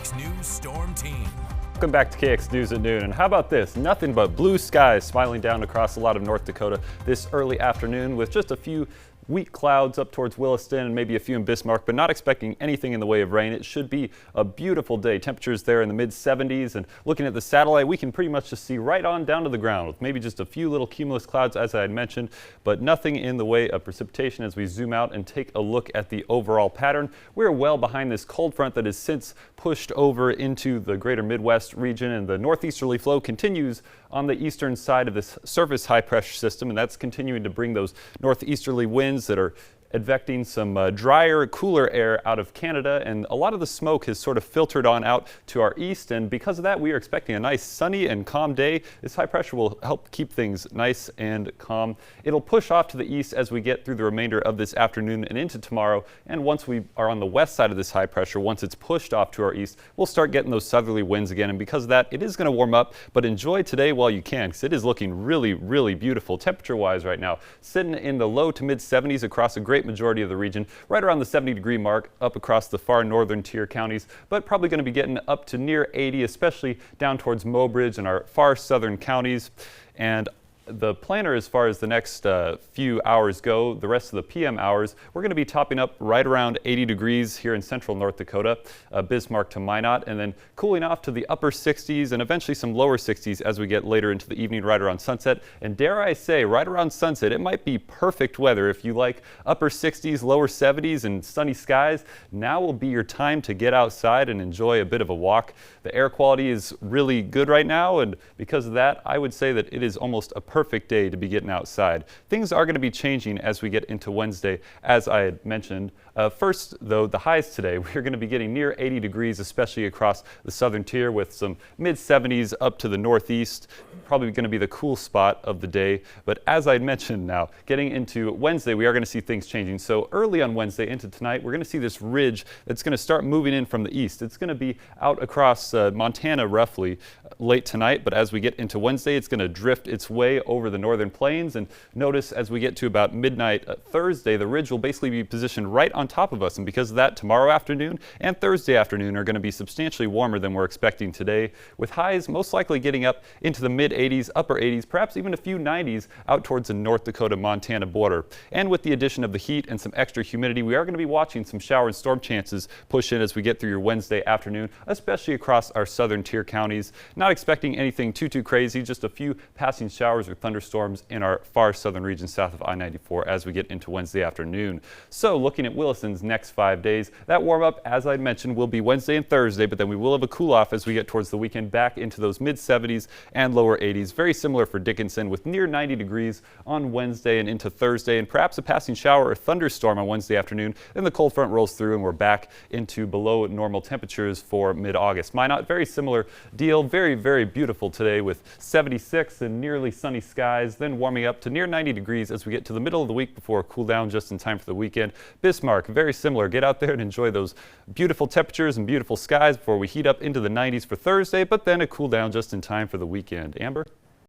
KX News Storm Team. Welcome back to KX News at noon. And how about this? Nothing but blue skies smiling down across a lot of North Dakota this early afternoon with just a few weak clouds up towards Williston and maybe a few in Bismarck, but not expecting anything in the way of rain. It should be a beautiful day. Temperatures there in the mid 70s, and looking at the satellite, we can pretty much just see right on down to the ground with maybe just a few little cumulus clouds, as I had mentioned, but nothing in the way of precipitation as we zoom out and take a look at the overall pattern. We're well behind this cold front that has since pushed over into the greater Midwest region, and the northeasterly flow continues on the eastern side of this surface high pressure system, and that's continuing to bring those northeasterly winds that are advecting some drier, cooler air out of Canada, and a lot of the smoke has sort of filtered on out to our east, and because of that we are expecting a nice sunny and calm day. This high pressure will help keep things nice and calm. It'll push off to the east as we get through the remainder of this afternoon and into tomorrow, and once we are on the west side of this high pressure, once it's pushed off to our east, we'll start getting those southerly winds again, and because of that it is going to warm up, but enjoy today while you can, because it is looking really beautiful temperature wise right now, sitting in the low to mid 70s across a great majority of the region, right around the 70-degree mark up across the far northern tier counties, but probably going to be getting up to near 80, especially down towards Mobridge and our far southern counties. And the planner, as far as the next few hours go, the rest of the PM hours, we're going to be topping up right around 80 degrees here in central North Dakota, Bismarck to Minot, and then cooling off to the upper 60s and eventually some lower 60s as we get later into the evening right around sunset. And dare I say, right around sunset, it might be perfect weather if you like upper 60s, lower 70s and sunny skies. Now will be your time to get outside and enjoy a bit of a walk. The air quality is really good right now, and because of that, I would say that it is almost a perfect day to be getting outside. Things are going to be changing as we get into Wednesday, as I had mentioned. First, though, the highs today, we're going to be getting near 80 degrees, especially across the southern tier with some mid 70s up to the northeast. Probably going to be the cool spot of the day. But as I had mentioned now, getting into Wednesday, we are going to see things changing. So early on Wednesday into tonight, we're going to see this ridge that's going to start moving in from the east. It's going to be out across Montana roughly late tonight, but as we get into Wednesday, it's going to drift its way over the northern plains. And notice as we get to about midnight Thursday, the ridge will basically be positioned right on top of us, and because of that, tomorrow afternoon and Thursday afternoon are going to be substantially warmer than we're expecting today, with highs most likely getting up into the mid 80s, upper 80s, perhaps even a few 90s out towards the North Dakota-Montana border. And with the addition of the heat and some extra humidity, we are going to be watching some shower and storm chances push in as we get through your Wednesday afternoon, especially across our southern tier counties. Not expecting anything too crazy, just a few passing showers or thunderstorms in our far southern region south of I-94 as we get into Wednesday afternoon. So looking at Williston's next 5 days, that warm up, as I mentioned, will be Wednesday and Thursday, but then we will have a cool off as we get towards the weekend back into those mid 70s and lower 80s. Very similar for Dickinson with near 90 degrees on Wednesday and into Thursday, and perhaps a passing shower or thunderstorm on Wednesday afternoon. Then the cold front rolls through and we're back into below normal temperatures for mid-August. Minot, very similar deal. Very beautiful today with 76 and nearly sunny skies, then warming up to near 90 degrees as we get to the middle of the week before a cool down just in time for the weekend. Bismarck, very similar. Get out there and enjoy those beautiful temperatures and beautiful skies before we heat up into the 90s for Thursday, but then a cool down just in time for the weekend. Amber?